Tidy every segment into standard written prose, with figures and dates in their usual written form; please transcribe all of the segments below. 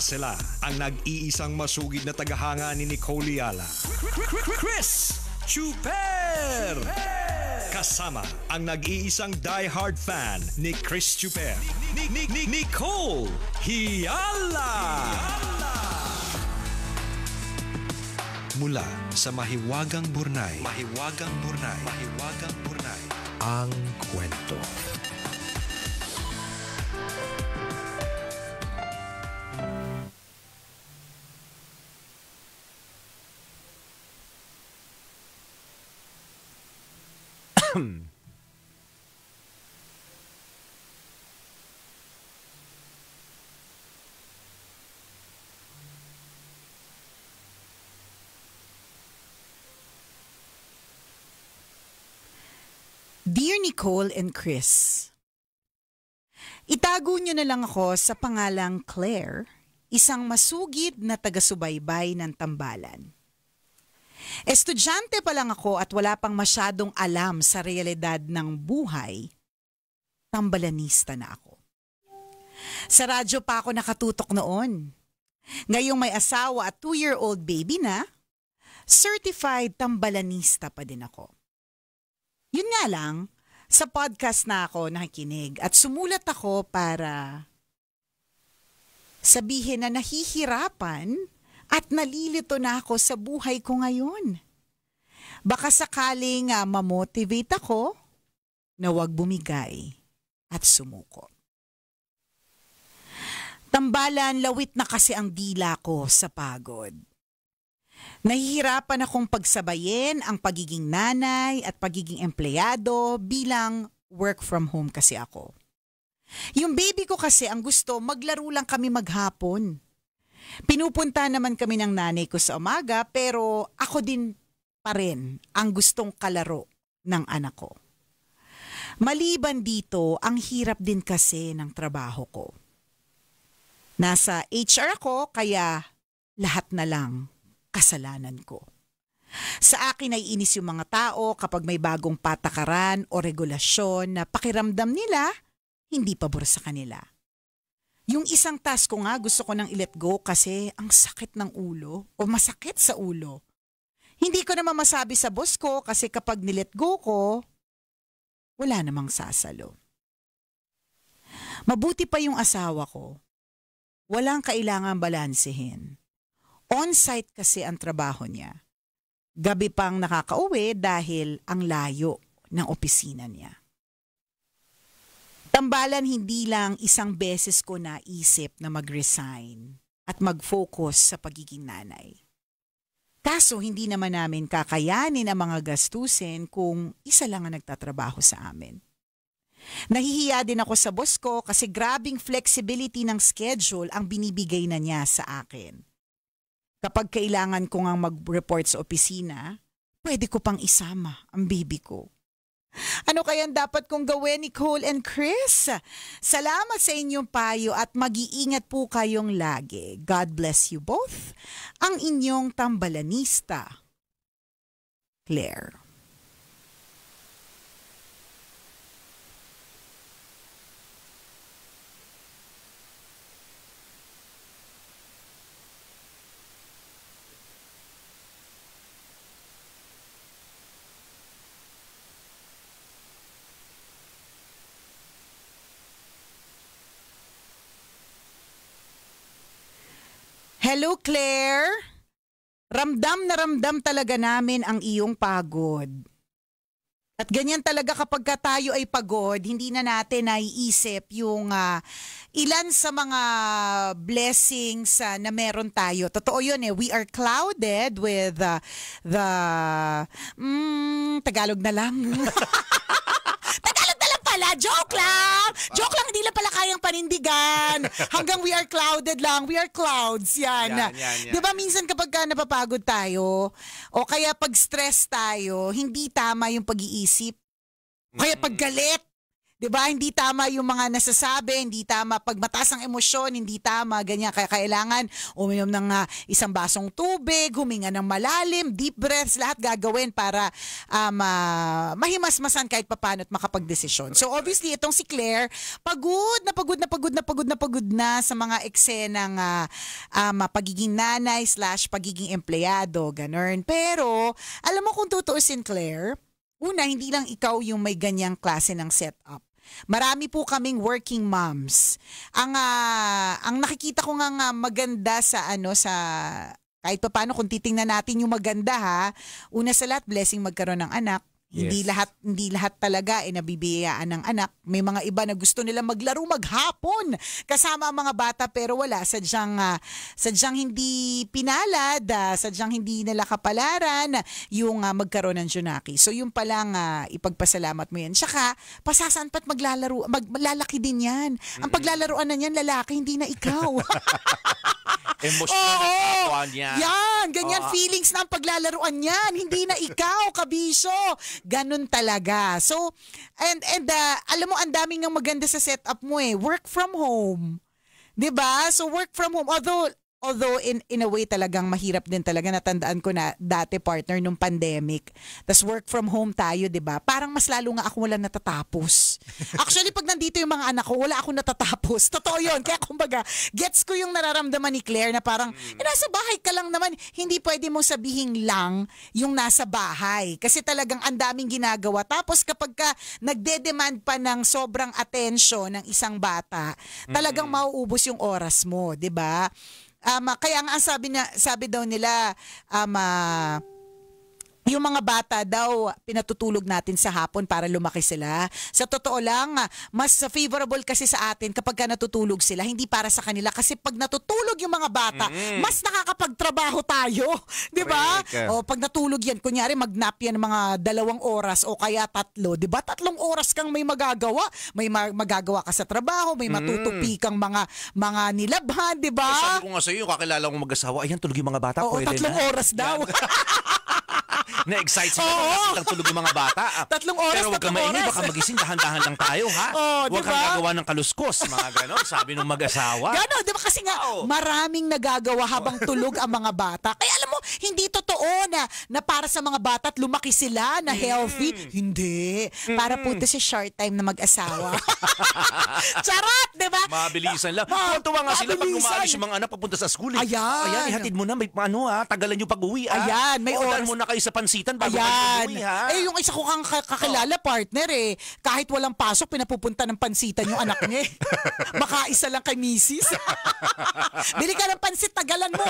sila ang nag-iisang masugid na tagahanga ni Nicole Yala. Chris Chuper! Kasama ang nag-iisang die-hard fan ni Chris Chuper, Nicole Yala! Mula sa Mahiwagang Burnay, ang kwento. Dear Nicole and Chris, itago niyo na lang ako sa pangalang Claire, isang masugid na taga-subaybay ng Tambalan. Estudyante pa lang ako at wala pang masyadong alam sa realidad ng buhay, tambalanista na ako. Sa radyo pa ako nakatutok noon. Ngayong may asawa at 2-year-old baby na, certified tambalanista pa din ako. Yun nga lang, sa podcast na ako nakikinig at sumulat ako para sabihin na nahihirapan at nalilito na ako sa buhay ko ngayon. Baka sakaling mamotivate ako na huwag bumigay at sumuko. Tambalan, lawit na kasi ang dila ko sa pagod. Nahihirapan akong pagsabayin ang pagiging nanay at pagiging empleyado bilang work from home kasi ako. Yung baby ko kasi ang gusto maglaro lang kami maghapon. Pinupunta naman kami ng nanay ko sa umaga pero ako din pa rin ang gustong kalaro ng anak ko. Maliban dito, ang hirap din kasi ng trabaho ko. Nasa HR ako kaya lahat na lang kasalanan ko. Sa akin ay inis yung mga tao kapag may bagong patakaran o regulasyon na pakiramdam nila hindi pabor sa kanila. Yung isang task ko nga gusto ko nang i-let go kasi ang sakit ng ulo o masakit sa ulo. Hindi ko naman masabi sa boss ko kasi kapag nilet go ko, wala namang sasalo. Mabuti pa yung asawa ko. Walang kailangan balansehin. On-site kasi ang trabaho niya. Gabi pang nakakauwi dahil ang layo ng opisina niya. Tambalan, hindi lang isang beses ko naisip na mag-resign at mag-focus sa pagiging nanay. Kaso hindi naman namin kakayanin ang mga gastusin kung isa lang ang nagtatrabaho sa amin. Nahihiya din ako sa boss ko kasi grabing flexibility ng schedule ang binibigay na niya sa akin. Kapag kailangan ko ngang mag-report sa opisina, pwede ko pang isama ang baby ko. Ano kayang dapat kong gawin, Nicole and Chris? Salamat sa inyong payo at mag-iingat po kayong lagi. God bless you both. Ang inyong tambalanista, Claire. Hello, Claire. Ramdam na ramdam talaga namin ang iyong pagod. At ganyan talaga kapag tayo ay pagod, hindi na natin naiisip yung ilan sa mga blessings na meron tayo. Totoo yun eh. We are clouded with Tagalog na lang. Tagalog na lang pala. Joke lang. Joke lang, hindi lang pala kayang panindigan. Hanggang we are clouded lang. We are clouds. Yan. Diba minsan kapag napapagod tayo, o kaya pag stress tayo, hindi tama yung pag-iisip. Kaya pag galit, 'Di ba? Hindi tama yung mga nasasabi, hindi tama pag mataas ang emosyon, hindi tama ganyan. Kaya kailangan uminom ng isang basong tubig, huminga ng malalim, deep breaths, lahat gagawin para mahimasmasan kahit papaano at makapagdesisyon. So obviously itong si Claire, pagod na sa mga eksenang pagiging nanay / pagiging empleyado, ganun. Pero alam mo kung tutuusin, Claire, una, hindi lang ikaw yung may ganyang klase ng setup. Marami po kaming working moms. Ang nakikita ko nga maganda sa kahit paano kung titingnan natin yung maganda ha. Una sa lahat, blessing magkaroon ng anak. Yes. Hindi lahat talaga nabibiyayaan ng anak. May mga iba na gusto nila maglaro maghapon kasama ang mga bata pero wala, sadyang hindi pinalad, sadyang hindi nila kapalaran yung magkaroon ng Junaki. So yung palang ipagpasalamat mo yan. Tsaka pasasan pa't maglalaki din yan. Ang paglalaruan na yan lalaki, hindi na ikaw. Emotional na kapwa niya. Yan, ganyan feelings na ang paglalaruan niyan. Hindi na ikaw, kabisyo. Ganun talaga. So, and alam mo, ang daming ng maganda sa setup mo work from home. 'Di ba? So, work from home. Although in a way talagang mahirap din talaga, natandaan ko na dati partner nung pandemic. Tas work from home tayo, 'di ba? Parang mas lalo nga ako wala natatapos. Actually pag nandito yung mga anak ko, wala ako natatapos. Totoo 'yon. Kaya kumbaga, gets ko yung nararamdaman ni Claire na parang nasa bahay ka lang naman, hindi pwede mo sabihin lang yung nasa bahay kasi talagang ang daming ginagawa. Tapos kapag ka nagde-demand pa ng sobrang attention ng isang bata, talagang mauubos yung oras mo, 'di ba? Kaya nga sabi daw nila yung mga bata daw pinatutulog natin sa hapon para lumaki sila. Sa totoo lang, mas favorable kasi sa atin kapag ka natutulog sila, hindi para sa kanila. Kasi pag natutulog yung mga bata, mas nakakapagtrabaho tayo. Di ba? O pag natulog yan, kunyari mag-nap yan mga 2 oras o kaya 3. Di ba? 3 oras kang may magagawa. May magagawa ka sa trabaho, may matutupi kang mga nilabhan, di ba? Sabi ko nga sa'yo, yung kakilala kong mag-asawa, ayan, tulog yung mga bata. Oo, 3 oras daw. Na-excite sila lang tulog yung mga bata. 3 oras, pero wag kang maingay, baka magising, dahan-dahan lang tayo, ha? Huwag kang gagawa ng kaluskos, mga ganon, sabi nung mag-asawa. Ganon, di ba? Kasi nga, maraming nagagawa habang tulog ang mga bata. Kaya alam mo, hindi totoo na para sa mga bata at lumaki sila na healthy. Hindi. Para po ito sa short time na mag-asawa. Charot, di ba? Mabilisan lang. Tuwa nga sila pag umaalis yung mga anak papunta sa school. Ayan, ihatid mo na, may tagalan yung pag-uwi. Ayan, may oras. Mo na kayo sa pansitan bago kayo umuwi, ha? Yung isa ko kang kakilala, partner kahit walang pasok, pinapupunta ng pansitan yung anak niya. Makaisa lang kay misis. Bili ka ng pansit, tagalan mo.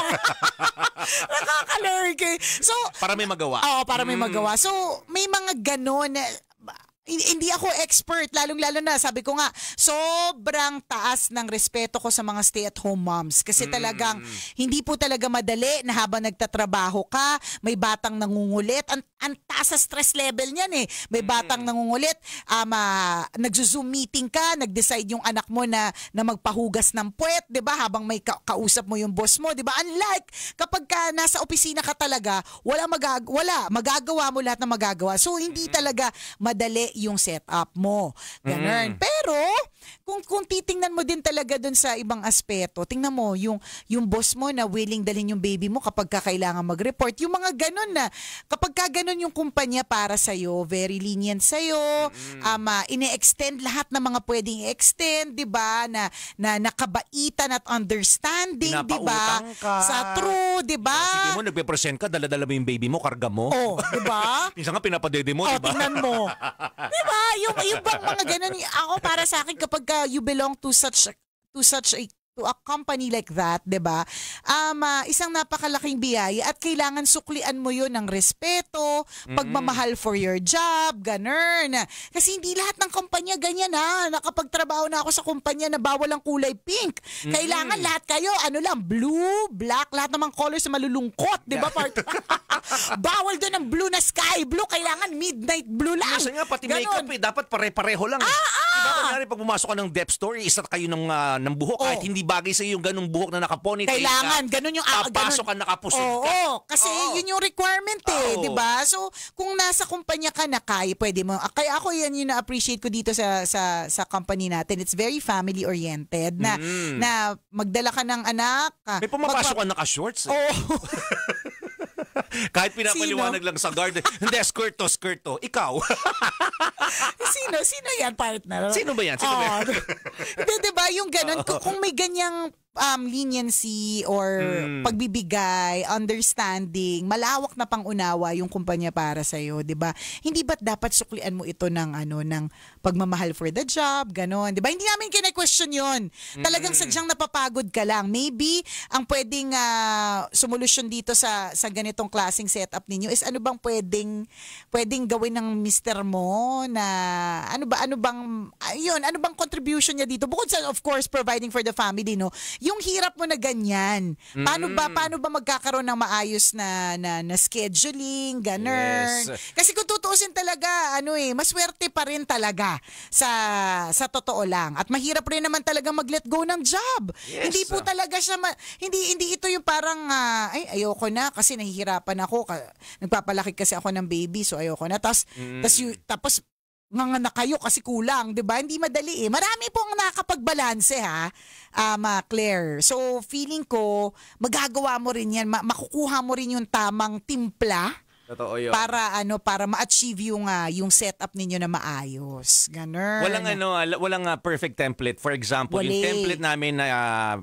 Nakakalurky. So, para may magawa. Oo, para may magawa. So, may mga ganon hindi ako expert, lalong-lalo na, sabi ko nga, sobrang taas ng respeto ko sa mga stay-at-home moms. Kasi talagang, hindi po talaga madali na habang nagtatrabaho ka, may batang nangungulit. Ang taas sa stress level niyan May batang nangungulit, nagzo-zoom meeting ka, nag-decide yung anak mo na magpahugas ng puwet, 'di ba? Habang may kausap mo yung boss mo, 'di ba? Unlike kapag ka nasa opisina ka talaga, magagawa mo lahat ng magagawa. So hindi talaga madali yung setup mo. Ganun. Pero kung titingnan mo din talaga dun sa ibang aspeto, tingnan mo yung boss mo na willing dalhin yung baby mo kapag kailangan mag-report. Yung mga ganun na kapag ganun yung kumpanya para sa'yo, very lenient sa'yo, ine-extend lahat ng mga pwedeng i-extend, di ba? Na nakabaitan at understanding, di ba? Sa true, di ba? Sige mo, nagpe-present ka, dala-dala mo yung baby mo, karga mo. Oh, di ba? Minsan nga pinapadede mo, di ba? Tingnan mo. Di ba? Yung bang mga ganun, ako para sa akin kapag you belong to a company like that, 'di ba? Isang napakalaking biyaya at kailangan suklian mo 'yon ng respeto, pagmamahal for your job, ganun. Kasi hindi lahat ng kumpanya ganyan Nakapagtrabaho na ako sa kumpanya na bawal ang kulay pink. Kailangan lahat kayo blue, black, lahat ng mga colors na malulungkot, 'di ba? Bawal doon ang blue na sky blue, kailangan midnight blue lang. Minsan nga pati makeup dapat pare-pareho lang. Diba kunyari pag pumasok ka ng depth store, isa kayo ng buhok kahit hindi bagay sa iyo yung ganung buhok na naka-ponytail. Kailangan ganun yung papasok ka nakapusod ka. Oo, kasi yun yung requirement eh, 'di ba? So kung nasa kumpanya ka na kaya, pwede mo. Kaya ako yan yung na-appreciate ko dito sa company natin. It's very family oriented na magdala ka ng anak. May pumapasok ka naka-shorts. Oo. Kahit pinapaliwanag lang sa guard. Hindi, skirt to. Ikaw. Sino yan, partner? Sino ba yan? Hindi, diba yung ganun? Kung may ganyang leniency or pagbibigay, understanding, malawak na pangunawa yung kumpanya para sa iyo, 'di ba? Hindi ba't dapat suklian mo ito ng ng pagmamahal for the job, ganon, 'di ba? Hindi namin kine-question 'yon. Talagang sadyang napapagod ka lang. Maybe ang pwedeng solusyon dito sa ganitong klaseng setup ninyo is ano bang pwedeng gawin ng mister mo na ano bang contribution niya dito bukod sa of course providing for the family, no? Yung hirap mo na ganyan. Paano ba magkakaroon ng maayos na scheduling, ganun. Yes. Kasi kung tutuusin talaga, maswerte pa rin talaga sa totoo lang. At mahirap rin naman talaga mag-let go ng job. Yes. Hindi po talaga siya hindi ito yung parang ayoko na kasi nahihirapan ako. Nagpapalaki kasi ako ng baby, so ayoko na. Tapos nga kayo kasi kulang, 'di ba? Hindi madali eh. Marami pong nakakapagbalanse Claire. So feeling ko magagawa mo rin 'yan, makukuha mo rin yung tamang timpla. Totoo yun. Para ma-achieve yung setup ninyo na maayos. Ganun. Walang perfect template. For example, yung template namin na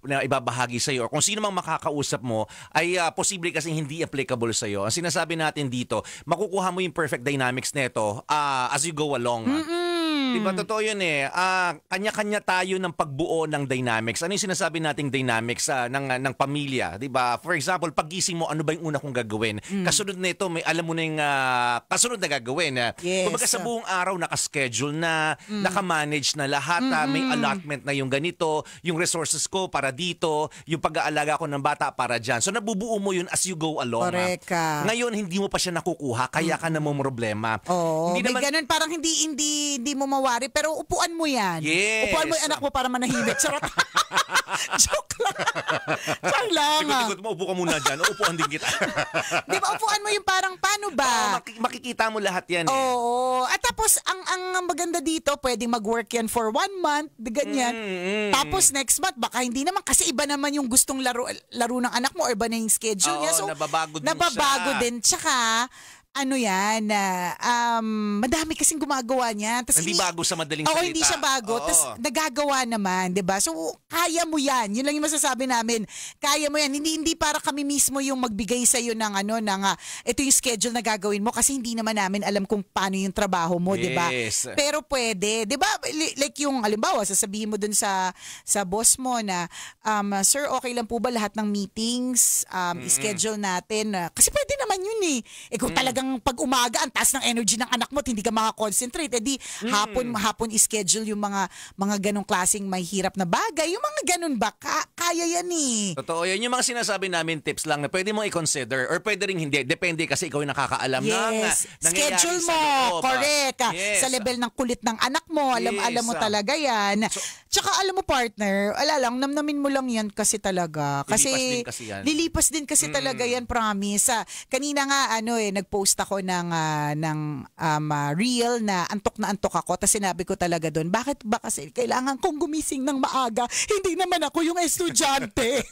ibabahagi sa iyo or kung sino mang makakausap mo ay posible kasi hindi applicable sa iyo. Ang sinasabi natin dito, makukuha mo yung perfect dynamics nito as you go along. Diba, totoo yun eh. Kanya-kanya tayo ng pagbuo ng dynamics. Ano yung sinasabi nating dynamics ng pamilya? Diba? For example, paggising mo, ano ba yung una kong gagawin? Kasunod na ito, may alam mo na yung kasunod na gagawin. Yes. Kumbaga sa buong araw, nakaschedule na, nakamanage na lahat. May allotment na yung ganito, yung resources ko para dito, yung pag-aalaga ko ng bata para dyan. So nabubuo mo yun as you go along. Correct ka. Ngayon, hindi mo pa siya nakukuha, kaya ka na mo problema. Hindi may ganun, parang hindi mo mawari, pero upuan mo yan. Yes. Upuan mo yung anak mo para manahimik. Charot. Joke lang. Char lang. Ikot-ikot mo, upo ka muna dyan. Upuan din kita. Di ba, upuan mo yung parang paano ba? Makikita mo lahat yan. Oo. At tapos, ang maganda dito, pwedeng mag-work yan for 1 month, ganyan. Tapos next month, baka hindi naman, kasi iba naman yung gustong laro ng anak mo or iba na yung schedule niya. So, nababago din. Tsaka, madami kasing gumagawa niya. Hindi bago sa madaling salita. Hindi siya bago. Tapos nagagawa naman, 'di ba? So kaya mo 'yan. Yun lang yung masasabi namin. Kaya mo 'yan. Hindi para kami mismo yung magbigay sa iyo ng ito yung schedule na gagawin mo kasi hindi naman namin alam kung paano yung trabaho mo, 'di ba? Yes. Pero pwede, 'di ba? Like yung halimbawa, sasabihin mo dun sa boss mo na sir, okay lang po ba lahat ng meetings i-schedule natin? Kasi pwede naman yun eh. Kung talagang pag umaga ang taas ng energy ng anak mo at hindi ka makakonsentrate, hapon i-schedule yung mga ganong klaseng may hirap na bagay, yung mga ganon ba, kaya yan eh. Totoo yan, yung mga sinasabi namin tips lang na pwede mong i-consider or pwede rin hindi, depende kasi ikaw yung nakakaalam ng schedule mo, correct. Yes. Sa level ng kulit ng anak mo, alam mo talaga yan. Tsaka alam mo partner, namnamin mo lang yan kasi talaga. Kasi lilipas din kasi talaga yan, promise. Kanina nga nag-post ako ng reel na antok ako. Tapos sinabi ko talaga doon, bakit ba kasi kailangan kong gumising ng maaga? Hindi naman ako yung estudyante.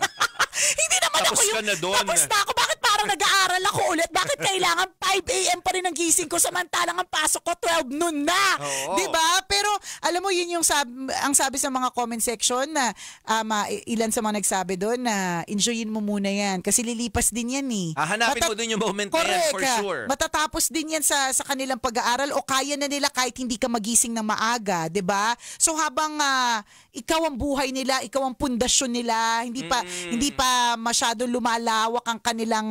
Hindi naman tapos ako yung... Tapos na ako. Bakit parang nag-aaral ako ulit? Bakit kailangan 5 a.m. pa rin ang gising ko samantalang ang pasok ko 12 noon na? Diba? Pero alam mo, yun yung ang sabi sa mga comment section na ilan sa mga nagsabi doon na enjoyin mo muna yan. Kasi lilipas din yan eh. Hanapin mo din yung moment na yan for sure. Matatapos din yan sa kanilang pag-aaral o kaya na nila kahit hindi ka magising ng maaga, 'di ba? So habang ikaw ang buhay nila, ikaw ang pundasyon nila, hindi pa masyado lumalawak ang kanilang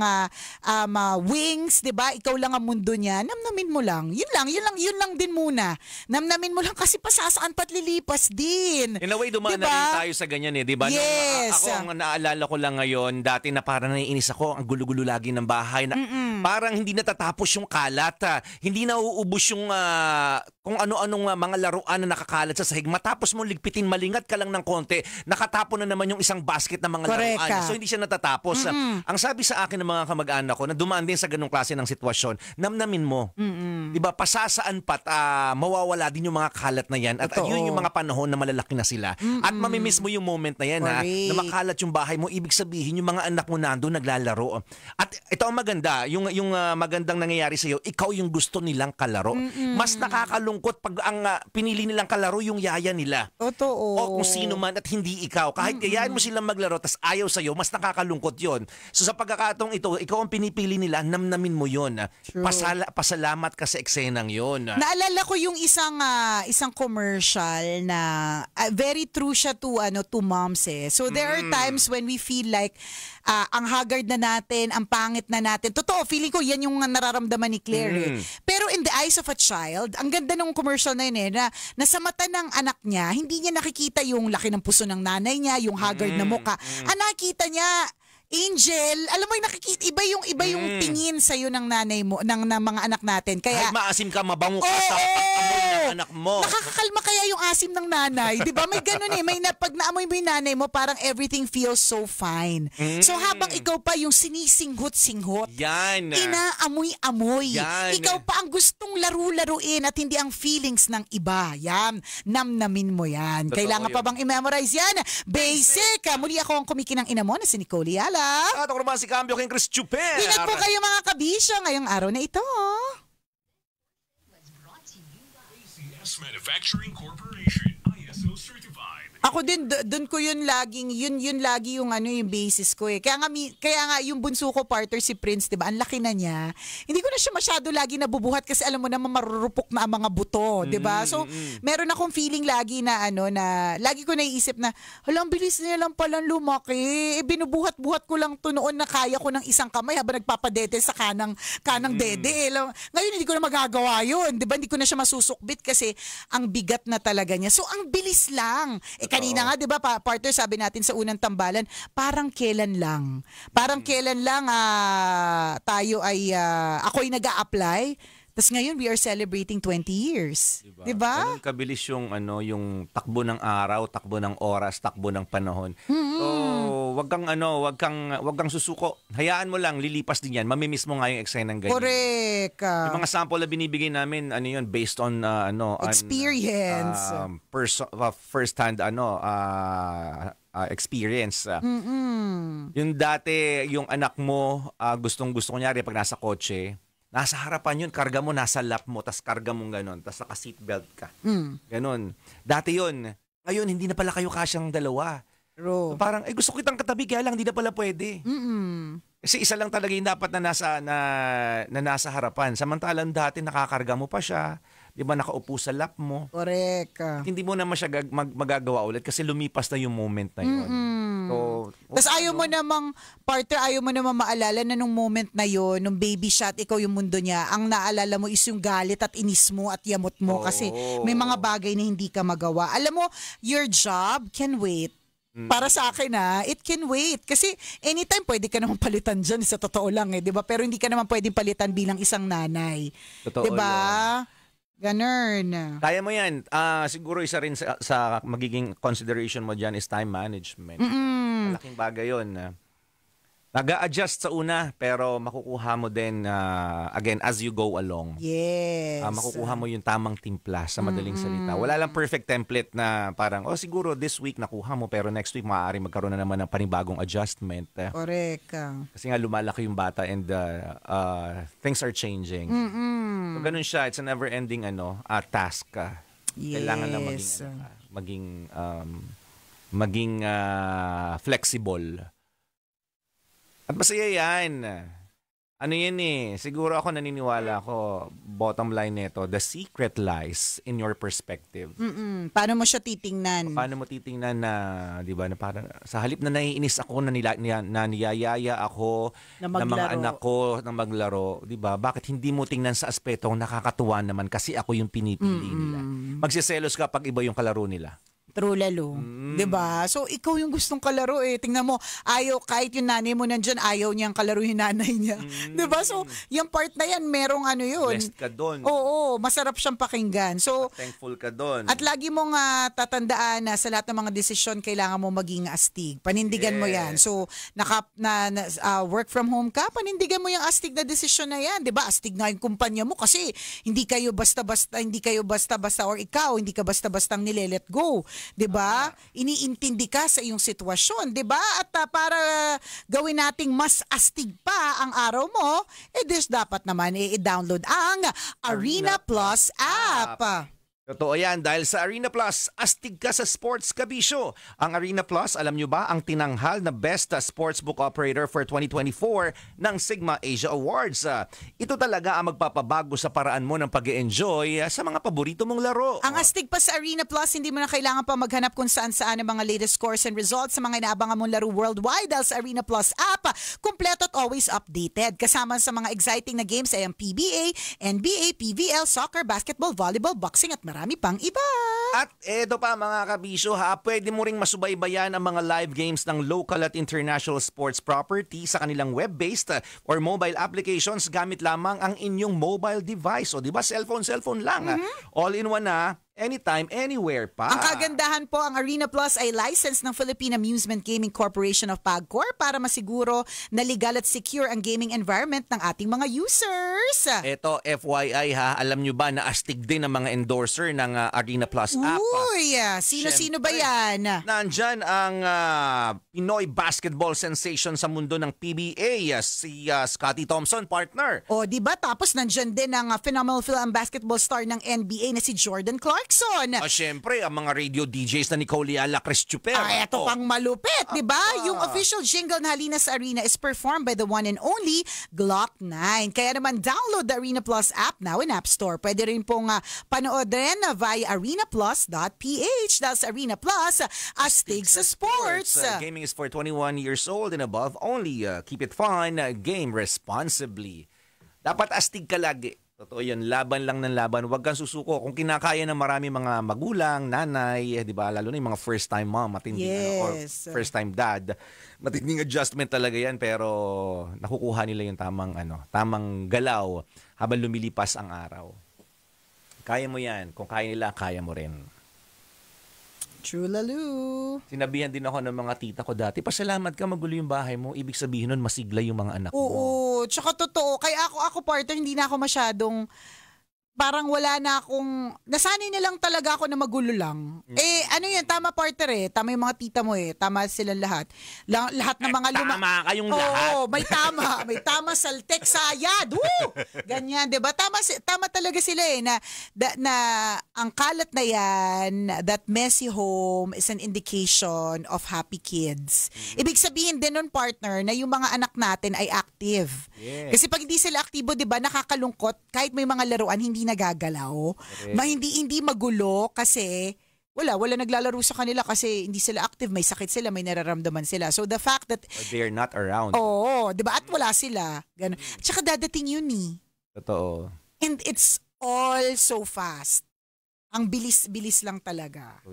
wings, 'di ba? Ikaw lang ang mundo niya. Namnamin mo lang. Yun lang din muna. Namnamin mo lang kasi pasasaan pa't lilipas din. In a way, dumaan na rin tayo sa ganyan di ba? Yes. Ako, ang naalala ko lang ngayon, dati na parang naiinis ako, ang gulo-gulo lagi ng bahay. Parang hindi natatapos yung kalat. Hindi nauubos yung kung ano-anong mga laruan na nakakalat sa sahig. Matapos mo ligpitin, malingat ka lang ng konti, nakatapon na naman yung isang basket ng mga laruan. So hindi siya natatapos. Ang sabi sa akin ng mga kamag-anak ko, na dumaan din sa ganung klase ng sitwasyon, namnamin mo. Diba, pasasaan pat, mawawala din yung mga kalat na yan. At yun yung mga panahon na malalaki na sila. At mamimiss mo yung moment na yan, na makalat yung bahay mo. Ibig sabihin, yung mga anak mo nando naglalaro. At ito ang maganda, yung magandang nangyayari sa'yo, ikaw yung gusto nilang kalaro. Mas nakakalungkot pag ang pinili nilang kalaro yung yaya nila. Totoo. O kung sino man at hindi ikaw. Kahit kayaan mo silang maglaro tas ayaw sa'yo, mas nakakalungkot yon. So sa pagkakataong ito, ikaw ang pinipili nila, namnamin mo yon. Pasalamat ka sa eksenang yon. Naalala ko yung isang commercial na very true siya to moms eh. So there are times when we feel like ang haggard na natin, ang pangit na natin. Totoo, feeling ko yan yung nararamdaman ni Claire eh. Pero in the eyes of a child, ang ganda ng commercial na yun eh, na sa mata ng anak niya, hindi niya nakikita yung laki ng puso ng nanay niya, yung haggard na muka. Ang nakikita niya, Angel, alam mo yung nakikita, iba yung tingin sa iyo ng nanay mo, ng mga anak natin. Kaya kahit maasim ka, mabango ka sa pag-amoy ng anak mo. Nakakakalma kaya yung asim ng nanay, 'di ba? May ganun eh, pag naamoy mo yung nanay mo, parang everything feels so fine. So habang ikaw pa yung sinisinghot-singhot, yan. Inaamoy-amoy. Yan. Ikaw pa ang gustong laro-laruin at hindi ang feelings ng iba. Yan, namnamin mo yan. Totoo Kailangan pa yun. bang i-memorize yan? Basic! Muli ako ang kumikinang ina mo na si Nicole Yala. At ako naman si Cambio King Chris Chuper. Ingat po kayo mga kabisyo ngayong araw na ito. ACS Manufacturing Corporation, ISO certified. Ako din doon ko yun lagi yung yung basis ko eh. Kaya nga yung bunso ko partner si Prince, 'di ba? Ang laki na niya. Hindi ko na siya masyado lagi nabubuhat kasi alam mo naman marurupok na ang mga buto, 'di ba? So meron akong feeling lagi na na lagi ko naiisip na hala, ang bilis niya lang pala lumaki. Binubuhat-buhat ko lang to noon na kaya ko ng isang kamay habang nagpapadete sa kanang dede. Ngayon hindi ko na magagawa 'yun, 'di ba? Hindi ko na siya masusukbit kasi ang bigat na talaga niya. So ang bilis lang. Kanina nga, di ba, partner, sabi natin sa unang tambalan, parang kailan lang tayo ay, ako ay nag-a-apply, tapos ngayon we are celebrating 20 years. Di ba? Ganun kabilis yung, yung takbo ng araw, takbo ng oras, takbo ng panahon. So, wag kang susuko. Hayaan mo lang, lilipas din yan. Mamimiss mo nga yung eksenang ganyan. Correct. Yung mga sample na binibigay namin, yun, based on, experience. First-hand, experience. Yung dati, yung anak mo, gustong-gusto kunyari pag nasa kotse, nasa harapan yun, karga mo, nasa lap mo, tas karga mong ganon, tas naka-seatbelt ka. Ganon. Dati yun. Ngayon, hindi na pala kayo kasyang dalawa. So, parang, gusto ko kitang katabi, kaya lang, hindi na pala pwede. Kasi isa lang talaga yung dapat na nasa harapan. Samantalang dati, nakakarga mo pa siya. Di ba, nakaupo sa lap mo. Correct. Hindi mo naman siya magagawa ulit kasi lumipas na yung moment na yun. So, tapos ayaw mo namang maalala na nung moment na yon, nung baby shot, ikaw yung mundo niya, ang naalala mo is yung galit at inis mo at yamot mo kasi may mga bagay na hindi ka magawa. Alam mo, your job can wait. Para sa akin it can wait. Kasi anytime pwede ka naman palitan dyan, sa totoo lang di ba? Pero hindi ka naman pwedeng palitan bilang isang nanay. Totoo di ba? Ganun. Kaya mo yan. Siguro isa rin sa magiging consideration mo dyan is time management. Malaking bagay yun. Nag-a-adjust sa una, pero makukuha mo din, again, as you go along. Yes. Makukuha mo yung tamang timpla sa madaling salita. Wala lang perfect template na parang, siguro this week nakuha mo, pero next week maaari magkaroon na naman ng panibagong adjustment. Correct. Kasi nga lumalaki yung bata and things are changing. So, ganun siya. It's a never-ending task. Yes. Kailangan na maging flexible. At masaya yan. Ano yan siguro ako naniniwala ako, bottom line nito, the secret lies in your perspective. Paano mo siya titingnan? Paano mo titingnan na, di ba, na parang, sa halip na naiinis ako, na niyayaya ako, Na ng mga maglaro. anak ko, na maglaro, di ba, bakit hindi mo tingnan sa aspetong nakakatuwa naman kasi ako yung pinipili nila. Magsiselos ka pag iba yung kalaro nila. True lalo. 'Di ba? So ikaw yung gustong kalaro Tingnan mo, ayaw kahit yung nanay mo nandiyan, ayaw niyang kalaro yung nanay niya. 'Di ba? So yung part na yan, merong ano yun. Blessed ka doon. Oo, masarap siyang pakinggan. So Thankful ka doon. at lagi mong tatandaan na sa lahat ng mga desisyon kailangan mo maging astig. Panindigan mo 'yan. So work from home ka, panindigan mo yung astig na desisyon na 'yan, 'di ba? Astig na yung kumpanya mo kasi hindi kayo basta-basta or ikaw hindi ka basta-bastang nile-let go. 'Di ba? Iniintindi ka sa iyong sitwasyon, 'di ba? At para gawin nating mas astig pa ang araw mo, dapat naman i-download ang Arena Plus app. Totoo yan, dahil sa Arena Plus, astig ka sa sports kabisyo. Ang Arena Plus, alam nyo ba, ang tinanghal na Best Sportsbook Operator for 2024 ng Sigma Asia Awards. Ito talaga ang magpapabago sa paraan mo ng pag-e-enjoy sa mga paborito mong laro. Ang astig pa sa Arena Plus, hindi mo na kailangan pa maghanap kung saan-saan ang mga latest scores and results sa mga inaabangan mong laro worldwide dahil sa Arena Plus app, kumpleto at always updated. Kasama sa mga exciting na games ay ang PBA, NBA, PVL, soccer, basketball, volleyball, boxing at marami pang iba. At eto pa mga kabisyo pwede mo ring masubaybayan ang mga live games ng local at international sports property sa kanilang web-based or mobile applications gamit lamang ang inyong mobile device. O di ba cellphone lang. All-in-one na. Anytime, anywhere pa. Ang kagandahan po, ang Arena Plus ay license ng Philippine Amusement Gaming Corporation of PAGCOR para masiguro na legal at secure ang gaming environment ng ating mga users. Eto, FYI alam nyo ba na astig din ang mga endorser ng Arena Plus app? Uy, sino-sino ba yan? Nandyan ang Pinoy basketball sensation sa mundo ng PBA, si Scottie Thompson, partner. O, di ba? Tapos nandyan din ang phenomenal film basketball star ng NBA na si Jordan Clarkson. Siyempre, ang mga radio DJs na Nicole Yala, Chris Chuper. Ito pang malupit, di ba? Yung official jingle na Halina sa Arena is performed by the one and only Glock 9. Kaya naman download the Arena Plus app now in App Store. Pwede rin pong panood rin via arenaplus.ph. Dahil sa Arena Plus, astig sa sports. Gaming is for 21 years old and above only. Keep it fun. Game responsibly. Dapat astig ka lagi. Totoo yun, laban lang ng laban, huwag kang susuko. Kung kinakaya ng marami mga magulang, nanay, di ba, lalo na yung mga first time mom, matinding, or first time dad, matinding adjustment talaga yan, pero nakukuha nila yung tamang galaw habang lumilipas ang araw. Kaya mo yan, kung kaya nila, kaya mo rin. True lalo. Sinabihan din ako ng mga tita ko dati, pasalamat ka, magulo yung bahay mo. Ibig sabihin nun, masigla yung mga anak mo. Oo, tsaka totoo. Kaya ako partner, hindi na ako masyadong, parang wala na akong, nasanay na lang talaga ako na magulo lang. Ano yan, tama partner tama yung mga tita mo tama silang lahat. Lahat ng mga Tama kayong lahat. Oo, may tama saltek sayad. Woo! Ganyan, 'di ba? Tama talaga sila na ang kalat na yan, that messy home is an indication of happy kids. Ibig sabihin din nun partner na yung mga anak natin ay active. Yes. Kasi pag hindi sila aktibo, 'di ba, nakakalungkot kahit may mga laruan hindi nagagalaw. Hindi magulo kasi wala naglalaro sa kanila kasi hindi sila active, may sakit sila, may nararamdaman sila. So the fact that they're not around. Oo, 'di ba? At wala sila. Ganun. Tsaka dadating yun Totoo. And it's all so fast. Ang bilis lang talaga. So,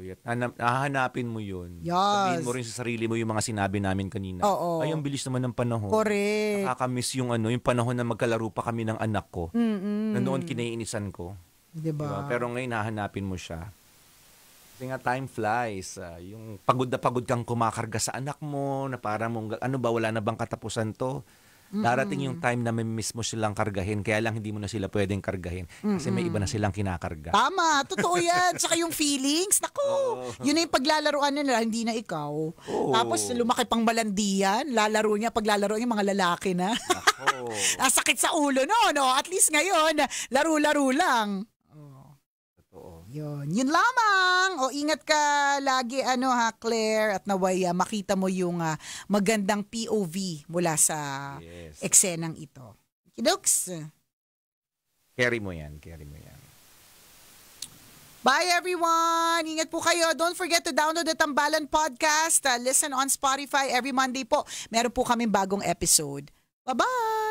hahanapin mo yun. Yes. Sabihin mo rin sa sarili mo yung mga sinabi namin kanina. Oo. Ay, ang bilis naman ng panahon. Correct. Nakakamiss yung yung panahon na magkalaro pa kami ng anak ko. Na noon kinaiinisan ko. Diba? Pero ngayon hahanapin mo siya. Kasi nga time flies. Yung pagod na pagod kang kumakarga sa anak mo na parang ano ba, wala na bang katapusan to? Darating yung time na may miss mo silang kargahin, kaya lang hindi mo na sila pwedeng kargahin kasi may iba na silang kinakarga. Tama, totoo yan. Tsaka yung feelings, naku, yun na yung paglalaroan nila, hindi na ikaw. Tapos lumaki pang balandiyan, lalaro niya, paglalaro niya mga lalaki na. Sakit sa ulo, no? At least ngayon, laro-laro lang. Yun lamang. O ingat ka lagi Claire, at naway makita mo yung magandang POV mula sa eksenang ito. Kidoks. Carry mo yan. Bye everyone! Ingat po kayo. Don't forget to download the Tambalan Podcast. Listen on Spotify every Monday po. Meron po kaming bagong episode. Bye-bye!